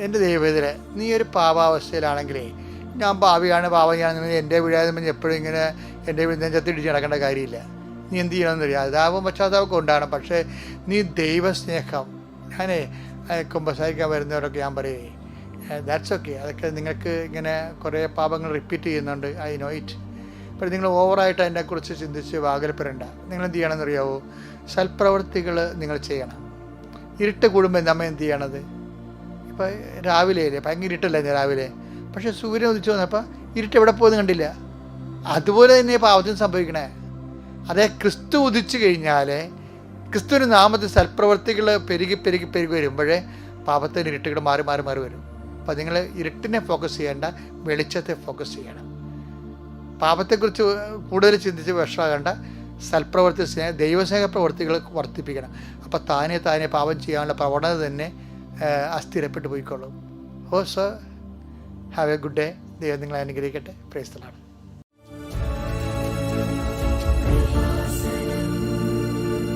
എൻ്റെ ദൈവത്തിലെ നീ ഒരു പാപാവസ്ഥയിലാണെങ്കിലേ, ഞാൻ പാപിയാണ് പാപമാണെന്ന് എൻ്റെ വീഴാതെ എപ്പോഴും ഇങ്ങനെ എൻ്റെ നെഞ്ചത്തിടിച്ച് നടക്കേണ്ട കാര്യമില്ല. നീ എന്ത് ചെയ്യണമെന്നറിയാം, അതാവും പശ്ചാത്താപമൊക്കെ ഉണ്ടാകണം. പക്ഷേ നീ ദൈവസ്നേഹം, ഞാനേ കുമ്പസാരിക്കാൻ വരുന്നവരൊക്കെ ഞാൻ പറയേ ദാറ്റ്സ് ഓക്കെ. അതൊക്കെ നിങ്ങൾക്ക് ഇങ്ങനെ കുറേ പാപങ്ങൾ റിപ്പീറ്റ് ചെയ്യുന്നുണ്ട്, ഐ നോ ഇറ്റ്. അപ്പോൾ നിങ്ങൾ ഓവറായിട്ട് അതിനെക്കുറിച്ച് ചിന്തിച്ച് വാകലപ്പെടേണ്ട. നിങ്ങൾ എന്ത് ചെയ്യണമെന്നറിയാവോ, സൽപ്രവൃത്തികൾ നിങ്ങൾ ചെയ്യണം. ഇരുട്ട് കൂടുമ്പോൾ നമ്മൾ എന്ത് ചെയ്യണത്, ഇപ്പോൾ രാവിലെയല്ലേ, ഭയങ്കര ഇരുട്ടല്ലേ രാവിലെ, പക്ഷേ സൂര്യൻ ഉദിച്ചു വന്നപ്പോൾ ഇരുട്ട് എവിടെ പോകുന്നത് കണ്ടില്ല. അതുപോലെ തന്നെ പാപത്തിന് സംഭവിക്കണേ. അതേ ക്രിസ്തു ഉദിച്ചു കഴിഞ്ഞാൽ, ക്രിസ്തുവിൻ്റെ നാമത്തിൽ സൽപ്രവൃത്തികൾ പെരുകി പെരുകി പെരുകി വരുമ്പോഴേ പാപത്തിൻ്റെ ഇരുട്ടുകൾ മാറി മാറി മാറി വരും. അപ്പോൾ നിങ്ങൾ ഇരുട്ടിനെ ഫോക്കസ് ചെയ്യേണ്ട, വെളിച്ചത്തെ ഫോക്കസ് ചെയ്യണം. പാപത്തെക്കുറിച്ച് കൂടുതൽ ചിന്തിച്ച് വിഷമാകേണ്ട, സൽപ്രവൃത്തി ദൈവസ്നേഹ പ്രവൃത്തികൾ വർദ്ധിപ്പിക്കണം. അപ്പോൾ താനെ താനെ പാപം ചെയ്യാനുള്ള പ്രവണത തന്നെ അസ്ഥിരപ്പെട്ടു പോയിക്കോളും. Oh so have a good day. ദൈവം നിങ്ങളെ അനുഗ്രഹിക്കട്ടെ. Praise the Lord.